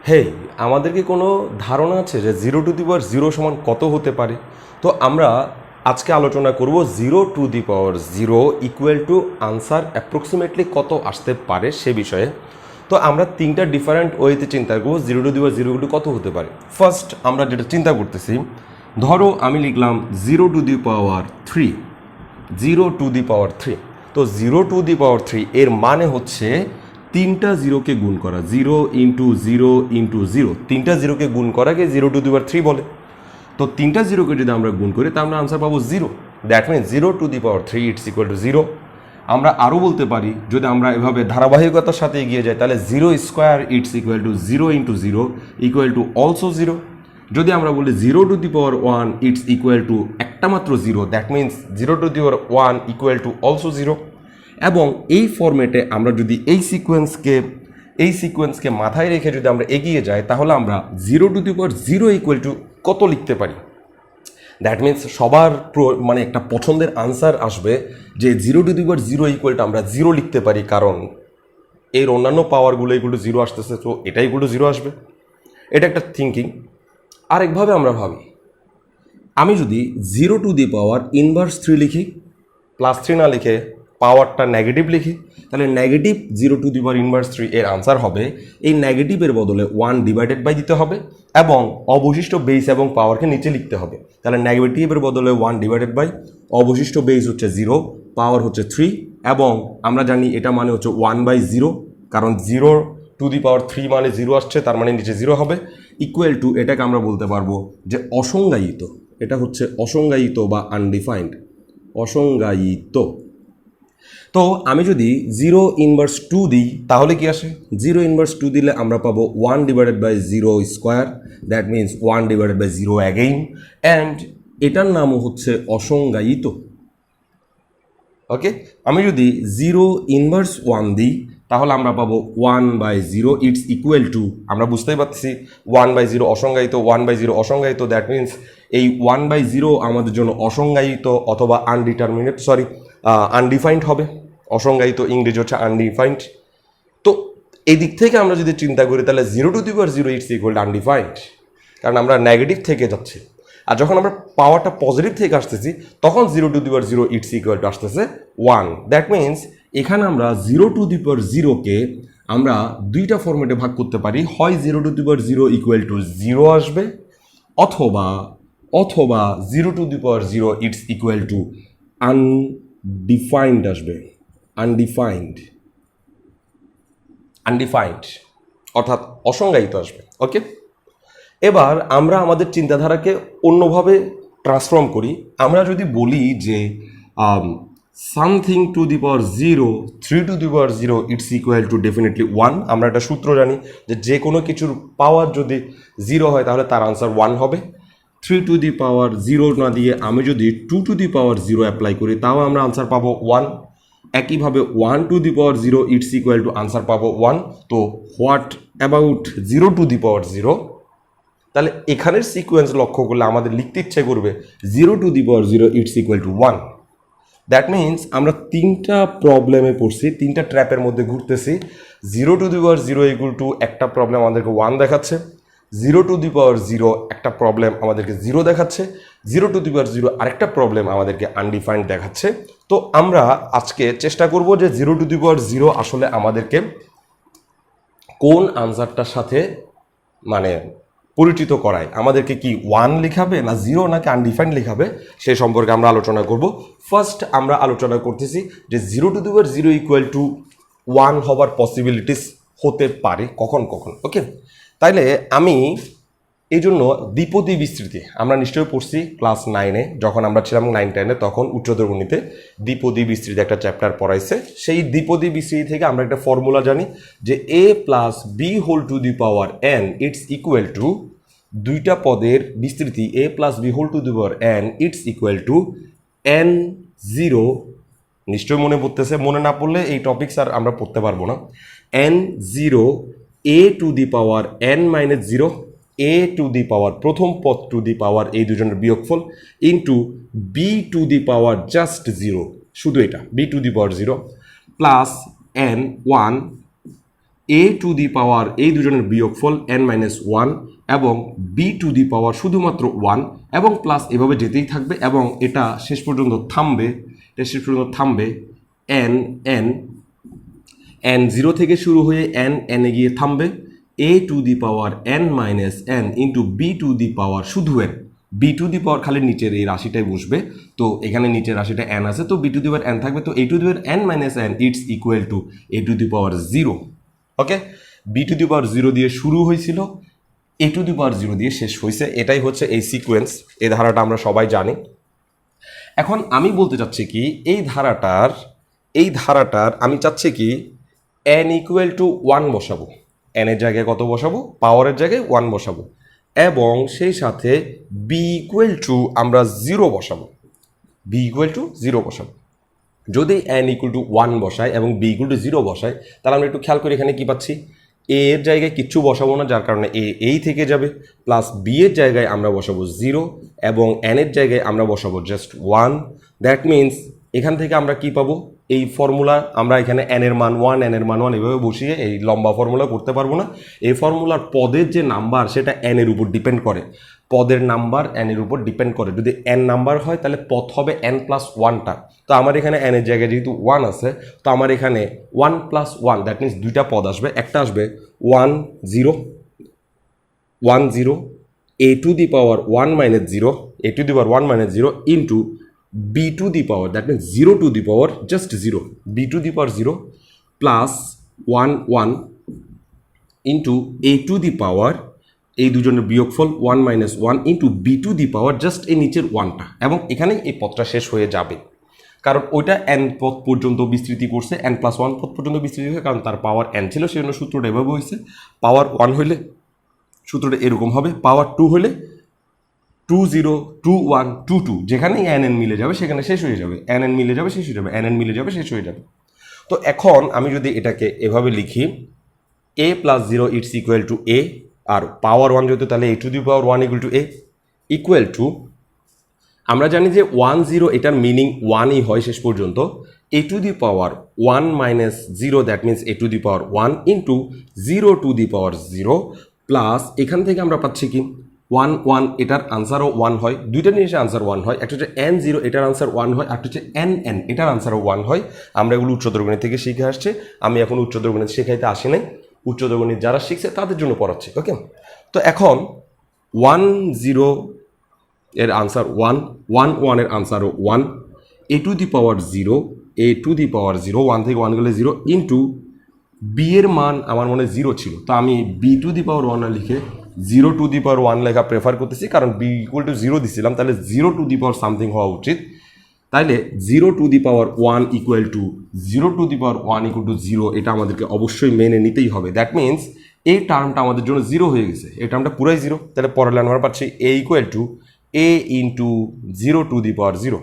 হেই, আমাদের কি কোনো ধারণা আছে যে 0 টু দি পাওয়ার 0 সমান কত হতে পারে? তো আমরা আজকে আলোচনা করব 0 to the power 0 equal to answer approximately কত আসতে পারে সে বিষয়ে। তো আমরা তিনটা ডিফারেন্ট ওয়েতে চিন্তা করবো 0 টু দি পাওয়ার 0 কত হতে পারে। ফার্স্ট আমরা যেটা চিন্তা করতেছি, ধরো আমি লিখলাম 0 to the power 3, 0 to the power 3। তো 0 টু দি পাওয়ার 3 এর মানে হচ্ছে তিনটা জিরোকে গুণ করা, 0 × 0 × 0, তিনটা জিরোকে গুণ করাকে 0 টু দি পাওয়ার 3 বলে। তো তিনটা জিরোকে যদি আমরা গুণ করি তা আমরা আনসার পাবো 0। That means 0 to the power 3 it's equal to 0। আমরা আরও বলতে পারি, যদি আমরা এভাবে ধারাবাহিকতার সাথে এগিয়ে যাই তাহলে 0² it's equal to 0 × 0 equal to also 0। যদি আমরা বলি 0 to the power 1 it's equal two একটা মাত্র 0, that means 0 to the power 1 equal to also 0। এবং এই ফরম্যাটে আমরা যদি এই সিকোয়েন্সকে মাথায় রেখে যদি আমরা এগিয়ে যাই তাহলে আমরা 0 to the power 0 equal to কত লিখতে পারি। দ্যাট মিনস সবার মানে একটা পছন্দের আনসার আসবে যে 0 to the power 0 equal to আমরা 0 লিখতে পারি, কারণ এর অন্যান্য পাওয়ারগুলো ইকুয়াল টু 0 আসতেছে, তো এটাই ইকুয়াল টু 0 আসবে। এটা একটা থিঙ্কিং। আরেকভাবে আমরা ভাবি, আমি যদি 0 টু দি পাওয়ার 3 লিখি, +3 না লিখে পাওয়ারটা নেগেটিভ লিখি, তাহলে নেগেটিভ 0 টু দি পাওয়ার 3 এর আনসার হবে এই নেগেটিভের বদলে 1 ডিভাইডেড বাই দিতে হবে এবং অবশিষ্ট বেস এবং পাওয়ারকে নিচে লিখতে হবে। তাহলে নেগেটিভের বদলে 1 ডিভাইডেড বাই, অবশিষ্ট বেস হচ্ছে 0, পাওয়ার হচ্ছে 3, এবং আমরা জানি এটা মানে হচ্ছে 1/0, কারণ 0 টু দি পাওয়ার 3 মানে 0 আসছে, তার মানে নিচে 0 হবে, ইকুয়াল টু এটাকে আমরা বলতে পারবো যে অসংজ্ঞায়িত। এটা হচ্ছে অসংজ্ঞায়িত বা আনডিফাইন্ড, অসংজ্ঞায়িত। তো আমি যদি 0 × 2 দিই তাহলে কি আসে? 0 × 2 দিলে আমরা পাবো 1/0², দ্যাট মিনস 1/0 অ্যাগেইন, অ্যান্ড এটার নামও হচ্ছে অসংজ্ঞায়িত। ওকে, আমি যদি 0 × 1 দিই তাহলে আমরা পাবো 1/0 ইটস ইকুয়াল টু, আমরা বুঝতেই পারছি 1/0 অসংজ্ঞায়িত, 1/0 অসংজ্ঞায়িত, দ্যাট মিনস এই 1/0 আমাদের জন্য অসংজ্ঞায়িত অথবা আনডিটারমিনেট, আনডিফাইন্ড হবে। অসংজ্ঞায়িত ইংরেজি হচ্ছে আনডিফাইন্ড। তো এই দিক থেকে আমরা যদি চিন্তা করি তাহলে 0 to the power 0 it's equal two undefined, কারণ আমরা নেগেটিভ থেকে যাচ্ছি। আর যখন আমরা পাওয়ারটা পজিটিভ থেকে আসতেছি তখন 0 to the power 0 it's equal two আসতেছে 1। দ্যাট মিনস এখানে আমরা 0 টু দি পাওয়ার 0কে আমরা দুইটা ফরম্যাটে ভাগ করতে পারি, হয় 0 to the power 0 equal to 0 আসবে, অথবা 0 to the power 0 it's equal two undefined আসবে। আনডিফাইন্ড অর্থাৎ অসংজ্ঞায়িত আসবে। ওকে, এবার আমরা আমাদের চিন্তাধারাকে অন্যভাবে ট্রান্সফর্ম করি। আমরা যদি বলি যে something to the power 0, 3 two the power 0 it's equal two definitely 1। আমরা একটা সূত্র জানি যে কোনো কিছুর পাওয়ার যদি 0 হয় তাহলে তার আনসার 1 হবে। 3 টু দি পাওয়ার 0 না দিয়ে আমি যদি 2 টু দি পাওয়ার 0 অ্যাপ্লাই করি তাও আমরা আনসার পাবো 1। একইভাবে 1 two the power 0 it's equal two answer পাবো 1। তো what about 0 to the power 0? তাহলে এখানের সিকোয়েন্স লক্ষ্য করলে আমাদের লিখতে ইচ্ছে করবে 0 to the power 0 it's equal to 1। That means আমরা তিনটা প্রবলেমে পড়ছি, তিনটা ট্র্যাপের মধ্যে ঘুরতেছি। 0 to the power 0 equal to একটা প্রবলেম আমাদেরকে 1 দেখাচ্ছে, 0 টু দি পাওয়ার 0 একটা প্রবলেম আমাদেরকে 0 দেখাচ্ছে, 0 টু দি পাওয়ার 0 আরেকটা প্রবলেম আমাদেরকে আনডিফাইন্ড দেখাচ্ছে। তো আমরা আজকে চেষ্টা করব যে 0 টু দি পাওয়ার 0 আসলে আমাদেরকে কোন আনসারটার সাথে মানে পরিচিত করায়, আমাদেরকে কি 1 লিখাবে না 0 নাকি আনডিফাইন্ড লিখাবে সে সম্পর্কে আমরা আলোচনা করব। ফার্স্ট আমরা আলোচনা করতেছি যে 0 to the power 0 equal to 1 হবার পসিবিলিটিস হতে পারে কখন কখন। ওকে, তাইলে আমি এই জন্য দ্বিপদী বিস্তৃতি আমরা নিশ্চয়ই পড়ছি ক্লাস 9-এ, যখন আমরা ছিলাম 9-10-এ তখন উচ্চতর গণিতে দ্বিপদী বিস্তৃতি একটা চ্যাপ্টার পড়াইছে। সেই দ্বিপদী বিস্তৃতি থেকে আমরা একটা ফর্মুলা জানি যে a plus B whole to the power n it's equal to, দুইটা পদের বিস্তৃতি a plus B whole to the power n it's equal to n0, নিশ্চয়ই মনে পড়তেছে, মনে না পড়লে এই টপিকস আর আমরা পড়তে পারবো না। n0 a to the power n-0, a to the power প্রথম পদ টু দি পাওয়ার এই দুজনের বিয়োগফল into B to the power just 0, শুধু এটা b to the power 0 plus n1 a to the power এই দুজনের বিয়োগফল n-1 এবং b টু দি পাওয়ার শুধুমাত্র 1 এবং প্লাস এভাবে যেতেই থাকবে এবং এটা শেষ পর্যন্ত থামবে n 0 থেকে শুরু হয়ে n এ গিয়ে থামবে a to the power n-n into b to the power শুধু n b to the power খালি নিচের এই রাশিটাই বসবে, তো এখানে নিচের রাশিটা n আছে, তো b to the power n থাকবে, তো a to the power n-n it's equal to a to the power 0। Okay, b to the power 0 দিয়ে শুরু হয়েছিল, a টু দি পাওয়ার 0 দিয়ে শেষ হয়েছে, এটাই হচ্ছে এই সিকোয়েন্স। এই ধারাটা আমরা সবাই জানি। এখন আমি বলতে চাচ্ছি কি এই ধারাটার আমি চাচ্ছি কি n ইকুয়াল টু 1 বসাবো, n এর জায়গায় কত বসাবো, পাওয়ারের জায়গায় 1 বসাবো, এবং সেই সাথে b ইকুয়াল টু আমরা 0 বসাবো, যদি n ইকুয়াল টু 1 বসায় এবং b ইকুয়াল টু 0 বসায়, তাহলে আমরা একটু খেয়াল করি এখানে কি পাচ্ছি, a এর জায়গায় কিচ্ছু বসাবো না, যার কারণে a এই থেকে যাবে, প্লাস b এর জায়গায় আমরা বসাবো 0 এবং n এর জায়গায় আমরা বসাবো জাস্ট 1। দ্যাট মিনস এখান থেকে আমরা কি পাবো, এই ফর্মুলা আমরা এখানে n এর মান 1 n এর মান 1 এভাবে বসিয়ে এই লম্বা ফর্মুলা করতে পারবো না। এই ফর্মুলার পদের যে নাম্বার সেটা n এর উপর ডিপেন্ড করে, পদের নাম্বার n এর উপর ডিপেন্ড করে। যদি n নাম্বার হয় তাহলে পদ হবে n+1টা, তো আমার এখানে n এর জায়গায় যেহেতু 1 আছে, তো আমার এখানে 1+1 দ্যাট মিনস দুইটা পদ আসবে, একটা আসবে 1 0 a to the power 1 - 0 into b to the power that means 0 to the power just 0 b to the power 0 plus 1 into a to the power এই দুজনের বিয়োগফল 1 - 1 into b to the power just এই নিচের 1টা, এবং এখানেই এই পদটা শেষ হয়ে যাবে, কারণ ওইটা n পদ পর্যন্ত বিস্তৃতি করছে, n+1 পদ পর্যন্ত বিস্তৃতি হয়েছে, কারণ তার পাওয়ার n ছিল, সেই জন্য সূত্রটা এভাবে হয়েছে। পাওয়ার 1 হইলে সূত্রটা এরকম হবে, পাওয়ার 2 হলে 2 0 2 1 2 2, যেখানেই n মিলে যাবে সেখানে শেষ হয়ে যাবে, n মিলে যাবে শেষ হয়ে যাবে, n মিলে যাবে শেষ হয়ে যাবে। তো এখন আমি যদি এটাকে এভাবে লিখি a + 0 it's equal to a, আর পাওয়ার 1 যেহেতু তাহলে a to the power 1 equal to a, equal two আমরা জানি যে 1 0 এটার মিনিং 1ই হয় শেষ পর্যন্ত, a to the power 1 - 0 that means a to the power 1 into 0 to the power 0 plus এখান থেকে আমরা পাচ্ছি কি 1 1, এটার আনসারও 1 হয়, দুইটা জিনিসের আনসার 1 হয়, একটা হচ্ছে n0 এটার আনসার 1 হয়, একটা হচ্ছে n এটার আনসারও 1 হয়। আমরা এগুলো উচ্চতর গণিত থেকে শিখে আসছে, আমি এখন উচ্চতর গণিত শেখাইতে আসি নাই, উচ্চতর গণিত যারা শিখছে তাদের জন্য পড়াচ্ছি। ওকে, তো এখন 1 0 এর আনসার 1 1 এর আনসারও 1, a টু দি পাওয়ার 0 1 থেকে 1 গেলে 0 ইন্টু b এর মান আমার মনে 0 ছিল, তো আমি b টু দি পাওয়ার 1 লিখে 0 টু দি পাওয়ার 1 লেখা প্রেফার করতেছি, কারণ b ইকুয়াল টু 0 দিছিলাম, তাহলে 0 টু দি পাওয়ার সামথিং হওয়া উচিত, তাইলে 0 to the power 1 equal to 0 to the power 1 equal to 0, এটা আমাদেরকে অবশ্যই মেনে নিতেই হবে। দ্যাট মিনস এই টার্মটা আমাদের জন্য 0 হয়ে গেছে, এই টার্মটা পুরাই 0, তাহলে পরের লাইন আমরা পাচ্ছি a equal to a into 0 to the power 0,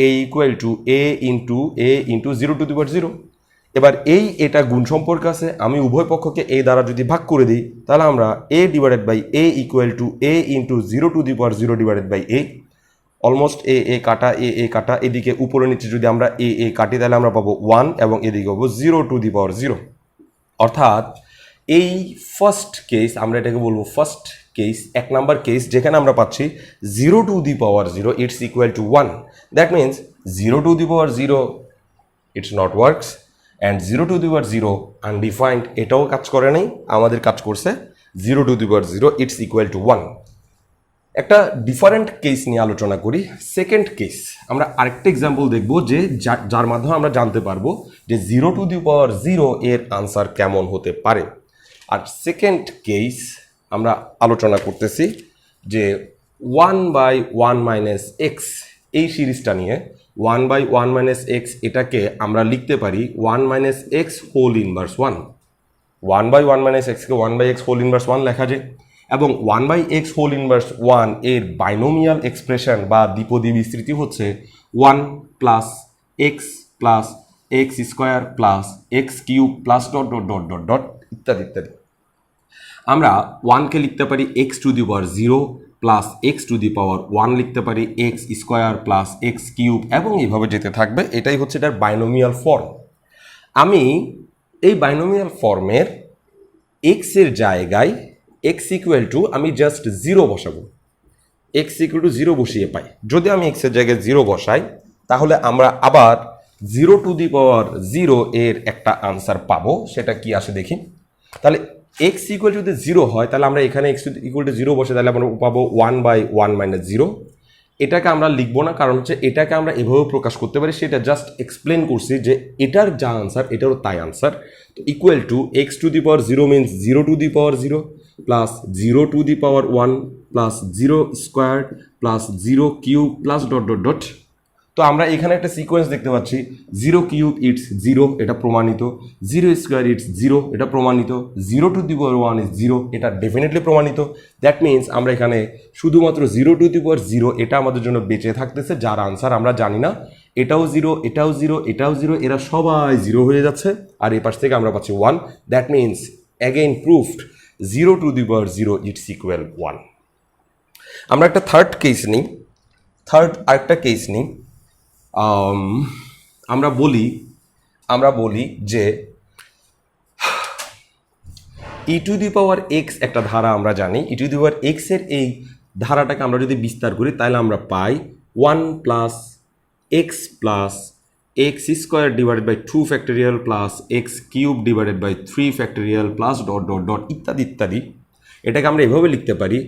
a equal to a into 0 to the power 0। এবার এটা গুণ সম্পর্ক আছে, আমি উভয় পক্ষকে a দ্বারা যদি ভাগ করে দিই, তাহলে আমরা a divided by a equal to a into 0 to the power 0 divided by a, almost a কাটা, এদিকে উপরে নিচে যদি আমরা a কাটি তাহলে আমরা পাবো 1 এবং এদিকে পাবো 0 টু দি পাওয়ার 0। অর্থাৎ এই ফার্স্ট কেস, আমরা এটাকে বলবো ফার্স্ট কেস, 1 নাম্বার কেস, যেখানে আমরা পাচ্ছি 0 to the power 0 it's equal to 1, that means 0 to the power 0 it's not works and 0 to the power 0 undefined, এটাও কাজ করে নাই, আমাদের কাজ করছে 0 to the power 0 it's equal to 1। একটা ডিফারেন্ট কেস নিয়ে আলোচনা করি, সেকেন্ড কেস। আমরা আরেকটা এক্সাম্পল দেখব যে যার মাধ্যমে আমরা জানতে পারবো যে 0 টু দি পাওয়ার 0 এর আনসার কেমন হতে পারে। আর সেকেন্ড কেস আমরা আলোচনা করতেছি যে 1/1 - x এই সিরিজটা নিয়ে, 1/1 - x এটাকে আমরা লিখতে পারি 1 - x হোল ইনভার্স 1, 1/1 - x কে 1/x হোল ইনভার্স 1 লেখা যায়, এবং 1/x হোল ইনভার্স 1 এর বাইনোমিয়াল এক্সপ্রেশন বা দ্বিপদী বিস্তৃতি হচ্ছে 1 plus x square plus x cube plus dot dot dot dot dot ইত্যাদি ইত্যাদি। আমরা 1কে লিখতে পারি x to the power 0 plus x to the power 1 লিখতে পারি x square plus x cube, এবং এইভাবে যেতে থাকবে। এটাই হচ্ছে এটার বাইনোমিয়াল ফর্ম। আমি এই বাইনোমিয়াল ফর্মের এক্সের জায়গায় এক্স ইকুয়াল টু আমি জাস্ট 0 বসাবো, এক্স ইকুয়াল টু 0 বসিয়ে পাই। যদি আমি এক্সের জায়গায় 0 বসাই তাহলে আমরা আবার 0⁻0 এর একটা আনসার পাবো। সেটা কি আসে দেখি। তাহলে এক্স ইকুয়াল টু যদি 0 হয় তাহলে আমরা এখানে এক্স ইকুয়াল টু 0 বসে তাহলে আমরা পাবো 1/1 - 0। এটাকে আমরা লিখবো না, কারণ হচ্ছে এটাকে আমরা এভাবেও প্রকাশ করতে পারি, সেটা জাস্ট এক্সপ্লেন করছি যে এটার যা আনসার এটারও তাই আনসার। তো equal to x⁻0 means 0⁻0 plus 0⁻1 plus 0 square plus 0 cube plus dot dot dot. তো আমরা এখানে একটা সিকোয়েন্স দেখতে পাচ্ছি, 0 কিউব ইটস 0, এটা প্রমাণিত, 0 স্কোয়ার ইটস 0, এটা প্রমাণিত, 0⁻1 ইজ 0, এটা ডেফিনেটলি প্রমাণিত। দ্যাট মিনস আমরা এখানে শুধুমাত্র 0⁻0 এটা আমাদের জন্য বেঁচে থাকতেছে, যার আনসার আমরা জানি না। এটাও 0, এটাও 0, এটাও 0, এরা সবাই 0 হয়ে যাচ্ছে, আর এই পাশ থেকে আমরা পাচ্ছি 1। That means again proofed 0⁻0 it's equal 1। আমরা একটা আরেকটা কেস নিই। আমরা বলি যে e⁻x একটা ধারা আমরা জানি, e⁻x এর এই ধারাটাকে আমরা যদি বিস্তার করি তাহলে আমরা পাই 1 plus X plus X square divided by 2 factorial plus X cube divided by 3 factorial plus dot dot dot ইত্যাদি ইত্যাদি। এটাকে আমরা এভাবে লিখতে পারি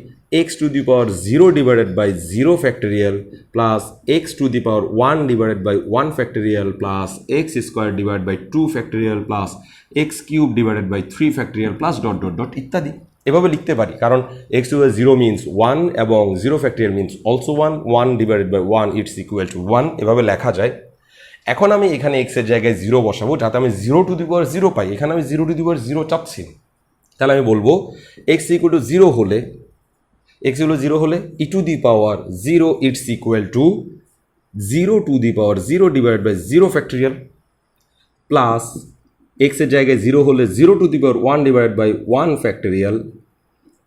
x⁻0 divided by 0 factorial plus x⁻1 divided by 1 factorial plus X square divide by 2 factorial plus X cube divided by 3 factorial plus dot dot dot ইত্যাদি। এভাবে লিখতে পারি, কারণ x⁻0 মিনস 1 এবং 0 factorial means also 1 divided by 1 it's equal to 1, এভাবে লেখা যায়। এখন আমি এখানে x এর জায়গায় 0 বসাবো যাতে আমি 0⁻0 পাই। এখানে আমি 0⁻0 চাচ্ছি, তাহলে আমি বলবো x ইকুয়াল টু 0 হলে e⁻0 it's equal to 0⁻0 divide by 0 factorial plus x এর জায়গায় 0 হলে 0⁻1 divide by 1 factorial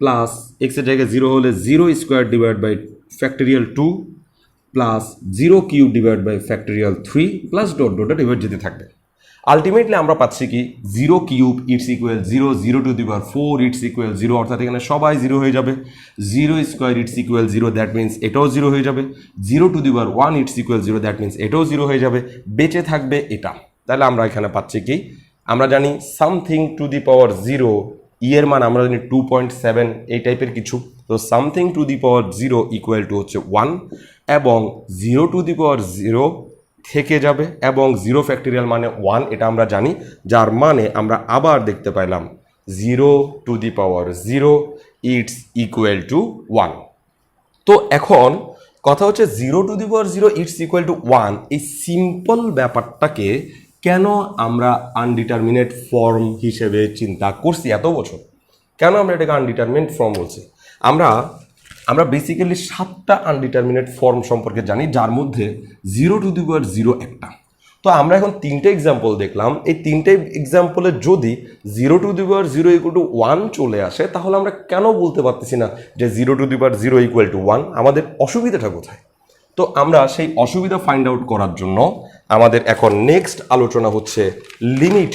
plus x এর জায়গায় 0 হলে 0 square divide by factorial 2 plus 0 cube divide by factorial 3 plus dot dot dot এবার যেতে থাকবে। আলটিমেটলি আমরা পাচ্ছি কি 0 cube it's equal 0, 0⁴ it's equal 0, অর্থাৎ এখানে সবাই 0 হয়ে যাবে, 0 square it's equal 0, that means এটাও 0 হয়ে যাবে, 0⁻1 ইটস ইকুয়াল 0, দ্যাট মিনস এটাও 0 হয়ে যাবে, বেঁচে থাকবে এটা। তাহলে আমরা এখানে পাচ্ছি কি, আমরা জানি সামথিং টু দি পাওয়ার 0, এর মান আমরা জানি 2.7 এই টাইপের কিছু। তো something to the power 0 equal to হচ্ছে 1 এবং 0⁻0 থেকে যাবে এবং 0 ফ্যাক্টোরিয়াল মানে 1, এটা আমরা জানি, যার মানে আমরা আবার দেখতে পাইলাম 0⁻0 ইটস ইকুয়াল টু 1। তো এখন কথা হচ্ছে 0⁻0 ইটস ইকুয়াল টু 1 এই সিম্পল ব্যাপারটাকে কেন আমরা আনডিটারমিনেট ফর্ম হিসেবে চিন্তা করছি এত বছর, কেন আমরা এটাকে আনডিটারমিনেট ফর্ম বলছি? আমরা বেসিক্যালি 7টা আনডিটারমিনেট ফর্ম সম্পর্কে জানি, যার মধ্যে 0⁻0 একটা। তো আমরা এখন 3টে এক্সাম্পল দেখলাম, এই 3টে এক্সাম্পলে যদি 0⁻0 ইকুয়াল টু 1 চলে আসে তাহলে আমরা কেন বলতে পারতেছি না যে 0⁻0 ইকুয়াল টু 1? আমাদের অসুবিধাটা কোথায়? তো আমরা সেই অসুবিধা ফাইন্ড আউট করার জন্য আমাদের এখন নেক্সট আলোচনা হচ্ছে লিমিট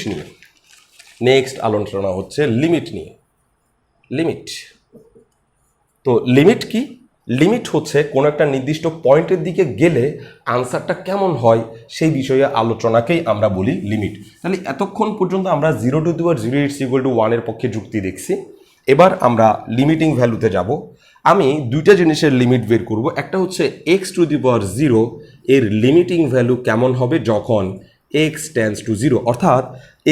নিয়ে। লিমিট। তো লিমিট কি? লিমিট হচ্ছে কোনো একটা নির্দিষ্ট পয়েন্টের দিকে গেলে আনসারটা কেমন হয় সেই বিষয়ে আলোচনাকেই আমরা বলি লিমিট। তাহলে এতক্ষণ পর্যন্ত আমরা 0⁻0 ইটস ইকুয়াল টু 1 এর পক্ষে যুক্তি দেখছি। এবার আমরা লিমিটিং ভ্যালুতে যাব। আমি দুইটা জিনিসের লিমিট বের করব। একটা হচ্ছে x⁻0 এর লিমিটিং ভ্যালু কেমন হবে যখন x টেন্ডস টু 0, অর্থাৎ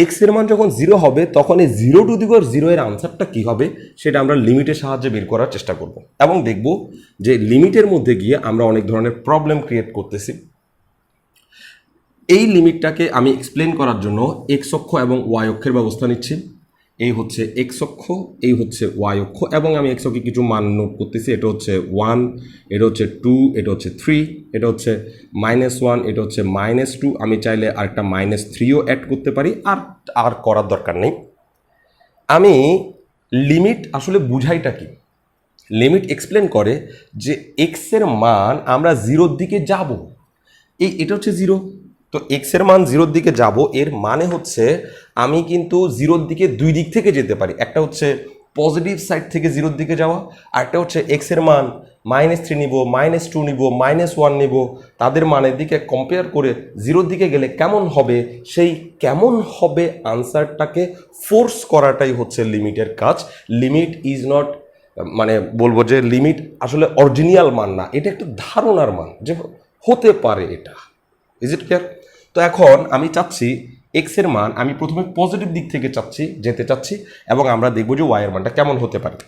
x এর মান যখন 0 হবে তখন এই 0⁻0 এর আনসারটা কি হবে সেটা আমরা লিমিটের সাহায্যে বের করার চেষ্টা করব এবং দেখব যে লিমিটের মধ্যে গিয়ে আমরা অনেক ধরনের প্রবলেম ক্রিয়েট করতেছি। এই লিমিটটাকে আমি এক্সপ্লেন করার জন্য x অক্ষ এবং y অক্ষের ব্যবস্থা নিচ্ছি। এই হচ্ছে x অক্ষ, এই হচ্ছে y অক্ষ, এবং আমি x অক্ষে কিছু মান নোট করতেছি। এটা হচ্ছে 1, এটা হচ্ছে 2, এটা হচ্ছে 3, এটা হচ্ছে -1, এটা হচ্ছে -2। আমি চাইলে আরেকটা -3ও অ্যাড করতে পারি, আর করার দরকার নেই। আমি লিমিট আসলে বুঝাইটা কি? লিমিট এক্সপ্লেন করে যে x এর মান আমরা 0-র দিকে যাব, এটা হচ্ছে 0, তো এক্স এর মান জিরোর দিকে যাব, এর মানে হচ্ছে আমি কিন্তু জিরোর দিকে দুই দিক থেকে যেতে পারি। একটা হচ্ছে পজিটিভ সাইড থেকে জিরোর দিকে যাওয়া, আর একটা হচ্ছে এক্স এর মান -3 নিব, -2 নিব, -1 নিব, তাদের মানের দিকে কম্পেয়ার করে জিরোর দিকে গেলে কেমন হবে, সেই কেমন হবে আনসারটাকে ফোর্স করাটাই হচ্ছে লিমিটের কাজ। লিমিট ইজ নট, মানে বলবো যে লিমিট আসলে অরিজিনাল মান না, এটা একটা ধারণার মান যে হতে পারে এটা। Is it clear? তো এখন আমি চাচ্ছি এক্স এর মান আমি প্রথমে পজিটিভ দিক থেকে যেতে চাচ্ছি, এবং আমরা দেখব যে ওয়াই এর মানটা কেমন হতে পারে।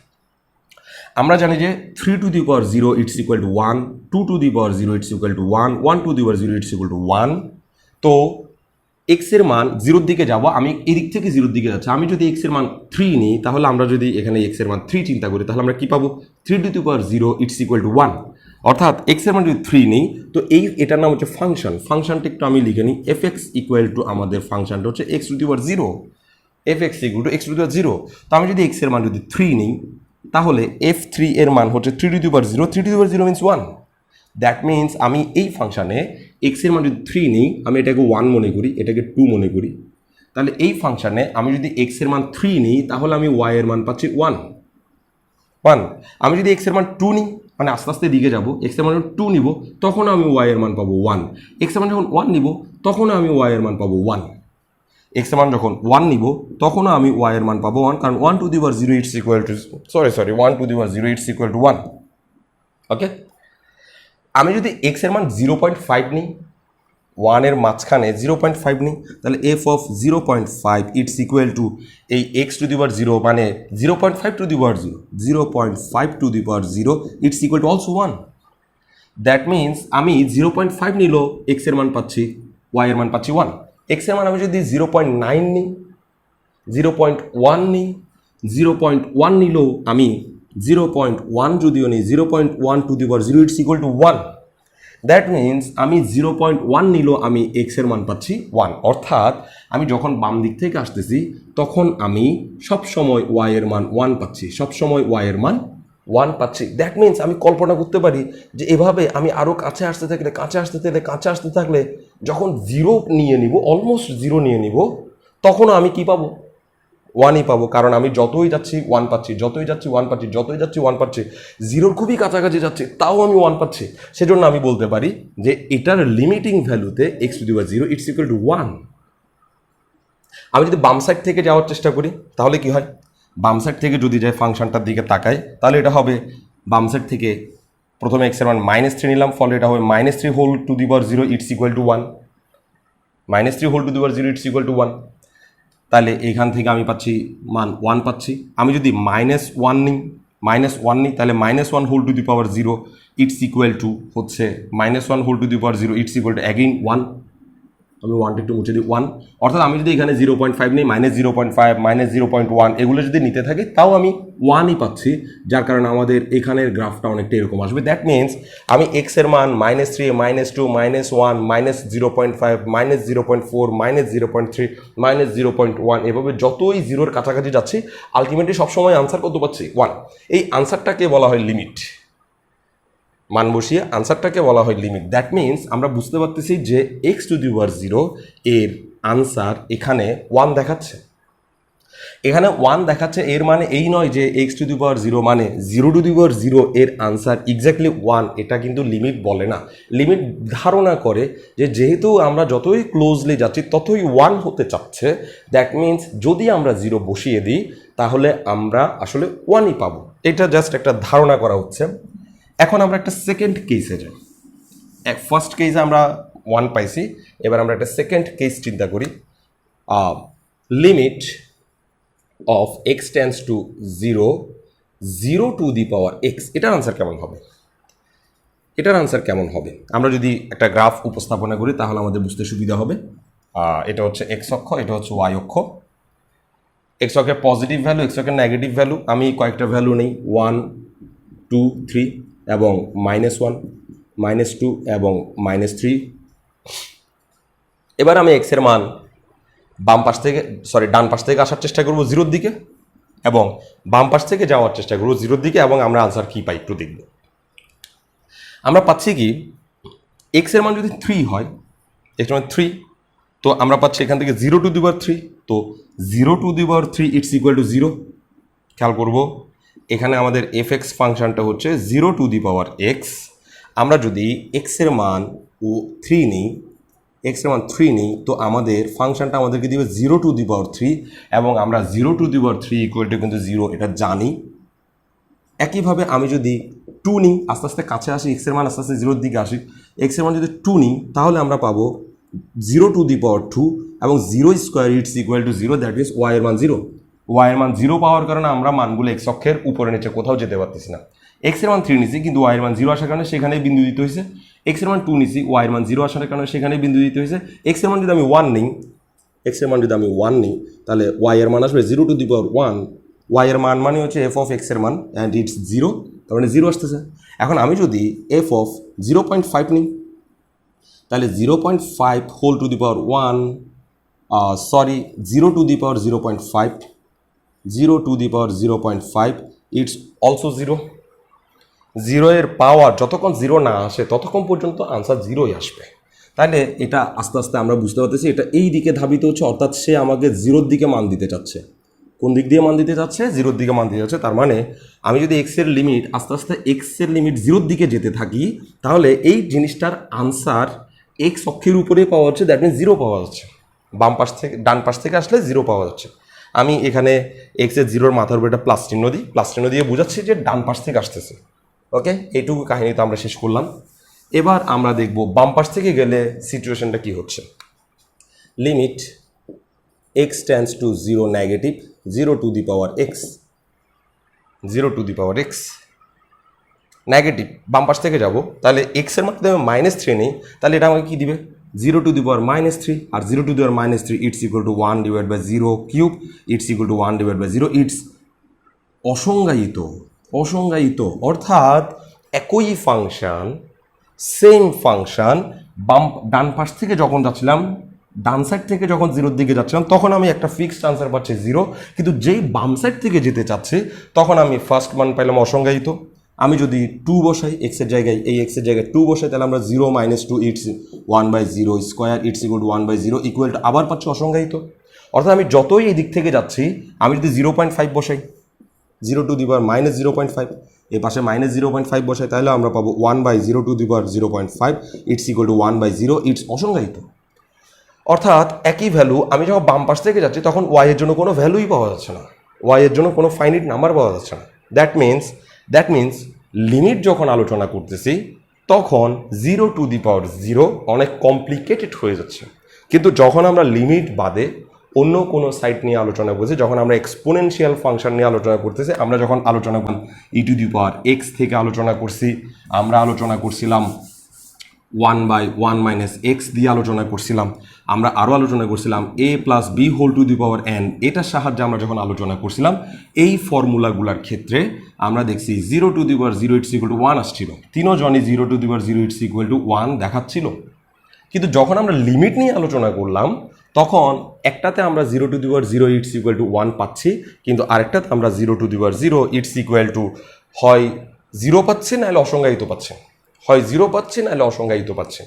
আমরা জানি যে 3 two the power 0 it's equal to 1, 2 two the power 0 it's equal to 1, 1 two the power 0 it's equal to 1। তো এক্স এর মান জিরোর দিকে যাব, আমি এদিক থেকে জিরোর দিকে যাচ্ছি। আমি যদি এক্স এর মান 3 নিই, তাহলে আমরা যদি এখানে এক্স এর মান 3 চিন্তা করি, তাহলে আমরা কি পাবো? 3 two the power 0 it's equal to 1। অর্থাৎ এক্স এর মান যদি 3 নিই, তো এটার নাম হচ্ছে ফাংশন। ফাংশনটা একটু আমি লিখে নিই, এফ এক্স ইকুয়াল টু আমাদের ফাংশনটা হচ্ছে x to the power 0, f x equal to x to the power 0। তো আমি যদি এক্স এর মান যদি 3 নিই, তাহলে f3 এর মান হচ্ছে 3 two the power 0, 3 two the power 0 means 1। That means আমি এই ফাংশানে এক্স এর মান যদি 3 নিই, আমি এটাকে 1 মনে করি, এটাকে 2 মনে করি, তাহলে এই ফাংশানে আমি যদি এক্স এর মান 3 নিই, তাহলে আমি ওয়াই এর মান পাচ্ছি 1। আমি যদি এক্স এর মান 2 নিই, মানে আস্তে আস্তে দিকে যাব, এক্স এর মান 2 নিব, তখন আমি ওয়াই এর মান পাবো 1। এক্স এর মান যখন 1 নিব, তখন আমি ওয়াই এর মান পাবো 1। এক্স এর মান যখন 1 নিব, তখনও আমি ওয়াই এর মান পাবো 1, কারণ 1 two the power 0 it's equal to 1 two the power 0 it's equal to 1। ওকে, আমি যদি এক্স এর মান 0.5 নিই, 1 এর মাঝখানে 0.5 নিই, তাহলে F of 0.5 it's equal two এই এক্স টু দি পাওয়ার 0 মানে 0.5 two the power 0, 0.5 two the power 0 it's equal two also 1। That means আমি 0.5 নিলেও এক্স এর মান পাচ্ছি, ওয়াই এর মান পাচ্ছি 1। এক্স এর মান আমি যদি 0.9 নিই, 0.1 নিই, 0.1 নিলেও আমি 0.1 যদিও নিই, 0.1 two the power 0 it's equal to 1। That means আমি 0.1 নিলেও আমি এক্স এর মান পাচ্ছি 1। অর্থাৎ আমি যখন বাম দিক থেকে আসতেছি, তখন আমি সবসময় ওয়াই এর মান 1 পাচ্ছি, সবসময় ওয়াই এর মান 1 পাচ্ছি। দ্যাট মিনস আমি কল্পনা করতে পারি যে এভাবে আমি আরও কাছে আসতে থাকলে যখন 0 নিয়ে নিব, অলমোস্ট 0 নিয়ে নিব, তখনও আমি কি পাবো? 1ই পাবো, কারণ আমি যতই যাচ্ছি 1 পাচ্ছি, যতই যাচ্ছি 1 পাচ্ছি, যতই যাচ্ছি 1 পাচ্ছি, 0-র খুবই কাছাকাছি যাচ্ছি, তাও আমি 1 পাচ্ছি। সেজন্য আমি বলতে পারি যে এটার লিমিটিং ভ্যালুতে x to the power 0 it's equal to 1। আমি যদি বাম সাইড থেকে যাওয়ার চেষ্টা করি, তাহলে কি হয়? বাম সাইড থেকে যদি যাই ফাংশনটার দিকে তাকাই, তাহলে এটা হবে বাম সাইড থেকে প্রথমে এক্স এর মান -3 নিলাম, ফলে এটা হবে -3 whole to the power 0 it's equal to 1, -3 whole to the power 0 it's equal to 1। তাহলে এইখান থেকে আমি পাচ্ছি মান 1 পাচ্ছি। আমি যদি -1 নিই, তাহলে -1 whole to the power 0 it's equal to হচ্ছে -1 whole to the power 0 it's equal to again 1। আমি 1টা একটু মুছে দিই, 1। অর্থাৎ আমি যদি এখানে 0.5 নিই, -0.5, -0.1 এগুলো যদি নিতে থাকি, তাও আমি 1ই পাচ্ছি, যার কারণে আমাদের এখানের গ্রাফটা অনেকটা এরকম আসবে। দ্যাট মিনস আমি এক্স এর মান -3, -2, -1, -0.5, -0.4, -0.3, -0.1 এভাবে যতই 0-র কাছাকাছি যাচ্ছি, আলটিমেটলি সবসময় আনসার কত পাচ্ছি? 1। এই আনসারটাকে বলা হয় লিমিট। মান বসিয়ে আনসারটাকে বলা হয় লিমিট। দ্যাট মিনস আমরা বুঝতে পারতেছি যে এক্স টু দি পাওয়ার 0 এর আনসার এখানে 1 দেখাচ্ছে। এখানে 1 দেখাচ্ছে, এর মানে এই নয় যে এক্স টু দি পাওয়ার 0 মানে 0 টু দি পাওয়ার 0 এর আনসার এক্স্যাক্টলি 1, এটা কিন্তু লিমিট বলে না। লিমিট ধারণা করে যে যেহেতু আমরা যতই ক্লোজলি যাচ্ছি ততই 1 হতে চাচ্ছে। দ্যাট মিনস যদি আমরা 0 বসিয়ে দিই, তাহলে আমরা আসলে 1ই পাবো। এটা জাস্ট একটা ধারণা করা হচ্ছে। এখন আমরা একটা সেকেন্ড কেসে যাই। ফার্স্ট কেসে আমরা 1 পাইছি, এবার আমরা একটা সেকেন্ড কেস চিন্তা করি। Limit of x tends to 0 to the power x, এটার আনসার কেমন হবে? আমরা যদি একটা গ্রাফ উপস্থাপনা করি, তাহলে আমাদের বুঝতে সুবিধা হবে। এটা হচ্ছে এক্স অক্ষ, এটা হচ্ছে ওয়াই অক্ষ। এক্স অক্ষের পজিটিভ ভ্যালু, এক্স অক্ষের নেগেটিভ ভ্যালু, আমি কয়েকটা ভ্যালু নেই, 1, 2, 3 এবং -1, -2 এবং -3। এবার আমি এক্স এর মান ডান পাশ থেকে আসার চেষ্টা করবো 0-র দিকে, এবং বাম পাশ থেকে যাওয়ার চেষ্টা করবো 0-র দিকে, এবং আমরা আনসার কি পাই একটু দেখব। আমরা পাচ্ছি কি, এক্স এর মান যদি 3 হয়, এক্স মানে 3, তো আমরা পাচ্ছি এখান থেকে 0 টু দি পাওয়ার 3, তো 0 to the power 3 it's equal to 0। খেয়াল করব এখানে আমাদের এফ এক্স ফাংশনটা হচ্ছে 0 টু দি পাওয়ার এক্স। আমরা যদি এক্সের মান 3 নিই, এক্সের মান 3 নিই, তো আমাদের ফাংশনটা আমাদেরকে দিবে 0 টু দি পাওয়ার 3, এবং আমরা 0 to the power 3 equal to কিন্তু 0 এটা জানি। একইভাবে আমি যদি 2 নিই, আস্তে আস্তে কাছে আসি, এক্সের মান আস্তে আস্তে 0-র দিকে আসি, এক্সের মান যদি 2 নিই তাহলে আমরা পাবো 0 টু দি পাওয়ার 2 এবং 0 square it's equal to 0, that means Y এর মান 0। ওয়াই এর মান 0 পাওয়ার কারণে আমরা মানগুলো এক্স অক্ষের উপরে নিচে কোথাও যেতে পারতেছি না। এক্সের মান 3 নিছি কিন্তু ওয়াই এর মান 0 আসার কারণে সেখানেই বিন্দু দিতে হয়েছে। এক্সের মান 2 নিছি, ওয়াই এর মান 0 আসার কারণে সেখানেই বিন্দু দিতে হয়েছে। এক্সের মান যদি আমি 1 নিই, এক্সের মান যদি আমি 1 নিই তাহলে ওয়াই এর মান আসবে 0 টু দি পাওয়ার 1। ওয়াই এর মান মানে হচ্ছে এফ অফ এক্সের মান, অ্যান্ড ইটস 0, তার মানে 0 আসতেছে। এখন আমি যদি এফ অফ 0.5 নিই তাহলে 0.5 whole to the power 1, sorry 0 to the power 0.5, 0 to the power 0.5 it's also 0। 0 এর পাওয়ার যতক্ষণ 0 না আসে ততক্ষণ পর্যন্ত আনসার 0ই আসবে। তাহলে এটা আস্তে আস্তে আমরা বুঝতে পারতেছি এটা এই দিকে ধাবিত হচ্ছে, অর্থাৎ সে আমাকে 0-র দিকে মান দিতে চাচ্ছে। কোন দিক দিয়ে মান দিতে চাচ্ছে? 0-র দিকে মান দিতে চাচ্ছে। তার মানে আমি যদি এক্সের লিমিট আস্তে আস্তে এক্সের লিমিট 0-র দিকে যেতে থাকি তাহলে এই জিনিসটার আনসার এক্স অক্ষের উপরেই পাওয়া যাচ্ছে, দ্যাট মিনস 0 পাওয়া যাচ্ছে। বাম পাশ থেকে ডান পাশ থেকে আসলে 0 পাওয়া যাচ্ছে। আমি এখানে এক্সের 0-র মাথার উপরে একটা প্লাস চিহ্ন দিই, প্লাস চিহ্ন দিয়ে বোঝাচ্ছি যে ডান পাশ থেকে আসতেছে। ওকে, এইটুকু কাহিনী তো আমরা শেষ করলাম। এবার আমরা দেখব বাম পাশ থেকে গেলে সিচুয়েশনটা কি হচ্ছে। Limit x tends to 0 negative 0 to the power x, 0 to the power x negative. বাম পাশ থেকে যাব, তাহলে এক্সের মধ্যে আমি -3 নেই, তাহলে এটা আমাকে কী দিবে? 0 টু দি পাওয়ার -3, আর 0 to the power -3 it's equal to 1 divide by 0 cube, it's equal to 1 divide by 0, it's অসংজ্ঞায়িত। অসংজ্ঞায়িত অর্থাৎ একই ফাংশন, সেম ফাংশন, ডান পাশ থেকে যখন যাচ্ছিলাম, ডান সাইড থেকে যখন 0-র দিকে যাচ্ছিলাম তখন আমি একটা ফিক্সড আনসার পাচ্ছি 0, কিন্তু যেই বাম সাইড থেকে যেতে চাচ্ছি তখন আমি ফার্স্ট মান পাইলাম অসংজ্ঞায়িত। আমি যদি 2 বসাই এক্সের জায়গায়, এই এক্সের জায়গায় 2 বসাই, তাহলে আমরা 0 - 2 it's 1/0 square it's equal to 1/0 equal to আবার পাচ্ছি অসংজ্ঞায়িত। অর্থাৎ আমি যতই এই দিক থেকে যাচ্ছি, আমি যদি 0.5 বসাই, 0 টু দি পাওয়ার -0.5, এই পাশে -0.5 বসাই, তাহলে আমরা পাবো 1/0 to the power 0.5 it's equal to 1/0, it's অসংজ্ঞায়িত। অর্থাৎ একই ভ্যালু আমি যখন বাম পাশ থেকে যাচ্ছি তখন ওয়াই এর জন্য কোনো ভ্যালুই পাওয়া যাচ্ছে না, ওয়াই এর জন্য কোনো ফাইনাইট নাম্বার পাওয়া যাচ্ছে না। দ্যাট মিনস লিমিট যখন আলোচনা করতেছি তখন 0 টু দি পাওয়ার 0 অনেক কমপ্লিকেটেড হয়ে যাচ্ছে। কিন্তু যখন আমরা লিমিট বাদে অন্য কোনো সাইট নিয়ে আলোচনা করছি, যখন আমরা এক্সপোনেনশিয়াল ফাংশন নিয়ে আলোচনা করতেছি, আমরা যখন আলোচনা করলাম ই টু দি পাওয়ার এক্স থেকে আলোচনা করছি, আমরা আলোচনা করছিলাম 1/1 - x দিয়ে আলোচনা করছিলাম, আমরা আরও আলোচনা করছিলাম a plus B whole to the power n, এটার সাহায্যে আমরা যখন আলোচনা করছিলাম এই ফর্মুলাগুলোর ক্ষেত্রে আমরা দেখছি 0 to the power 0 it's equal to 1 আসছিল, তিনজনই 0 to the power 0 it's equal to 1 দেখাচ্ছিল। কিন্তু যখন আমরা লিমিট নিয়ে আলোচনা করলাম তখন একটাতে আমরা 0 to the power 0 it's equal to 1 পাচ্ছি, কিন্তু আরেকটাতে আমরা 0 to the power 0 it's equal two হয় 0 পাচ্ছি নাহলে অসংজ্ঞায়িত পাচ্ছি, হয় 0 পাচ্ছি নাহলে অসংজ্ঞায়িত পাচ্ছি।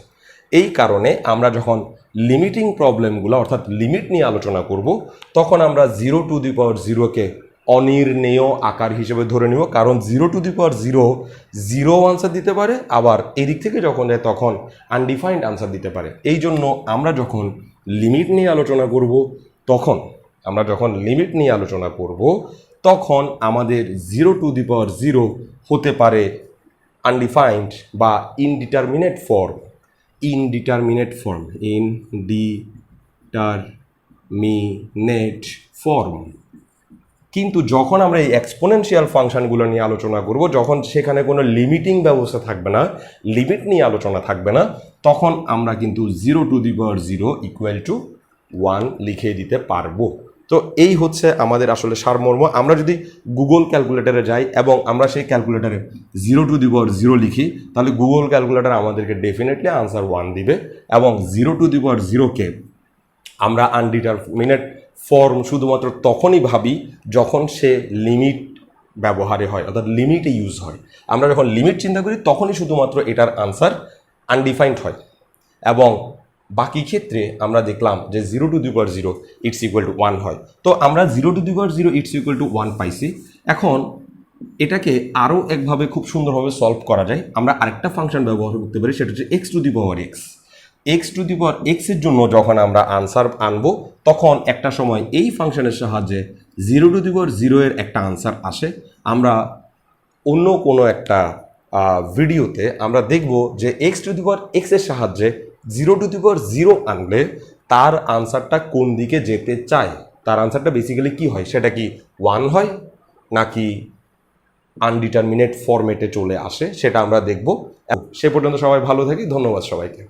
এই কারণে আমরা যখন লিমিটিং প্রবলেমগুলো অর্থাৎ লিমিট নিয়ে আলোচনা করব তখন আমরা 0 টু দি পাওয়ার 0-কে অনির্ণেয় আকার হিসেবে ধরে নিব, কারণ 0 টু দি পাওয়ার 0 আনসার দিতে পারে, আবার এদিক থেকে যখন যায় তখন আনডিফাইন্ড আনসার দিতে পারে। এই জন্য আমরা যখন লিমিট নিয়ে আলোচনা করব তখন আমাদের 0 টু দি পাওয়ার 0 হতে পারে আনডিফাইন্ড বা ইনডিটারমিনেট ফর্ম। কিন্তু যখন আমরা এই এক্সপোনেনশিয়াল ফাংশনগুলো নিয়ে আলোচনা করব, যখন সেখানে কোনো লিমিটিং ব্যবস্থা থাকবে না, লিমিট নিয়ে আলোচনা থাকবে না, তখন আমরা কিন্তু 0 to the power 0 equal to 1 লিখে দিতে পারবো। তো এই হচ্ছে আমাদের আসলে সারমর্ম। আমরা যদি গুগল ক্যালকুলেটরে যাই এবং আমরা সেই ক্যালকুলেটরে 0 টু দি পাওয়ার 0 লিখি, তাহলে গুগল ক্যালকুলেটর আমাদেরকে ডেফিনেটলি আনসার 1 দিবে, এবং 0 টু দি পাওয়ার 0-কে আমরা আনডিটারমিনেট ফর্ম শুধুমাত্র তখনই ভাবি যখন সে লিমিট ব্যবহারে হয়, অর্থাৎ লিমিটে ইউজ হয়। আমরা যখন লিমিট চিন্তা করি তখনই শুধুমাত্র এটার আনসার আনডিফাইন্ড হয়, এবং বাকি ক্ষেত্রে আমরা দেখলাম যে 0 to the power 0 it's equal to 1 হয়। তো আমরা 0 to the power 0 it's equal to 1 পাইছি। এখন এটাকে আরও একভাবে খুব সুন্দরভাবে সলভ করা যায়। আমরা আরেকটা ফাংশন ব্যবহার করতে পারি, সেটা হচ্ছে x to the power x. X to the power এক্সের জন্য যখন আমরা আনসার আনবো তখন একটা সময় এই ফাংশনের সাহায্যে 0 টু দি পাওয়ার 0 এর একটা আনসার আসে। আমরা অন্য কোনো একটা ভিডিওতে আমরা দেখব যে এক্স টু দি পাওয়ার এক্সের সাহায্যে 0 টু দি পাওয়ার 0 আনলে তার আনসারটা কোন দিকে যেতে চায়, তার আনসারটা বেসিক্যালি কি হয়, সেটা কি 1 হয় নাকি আনডিটারমিনেট ফরম্যাটে চলে আসে, সেটা আমরা দেখব। সে পর্যন্ত সবাই ভালো থাকি, ধন্যবাদ সবাইকে।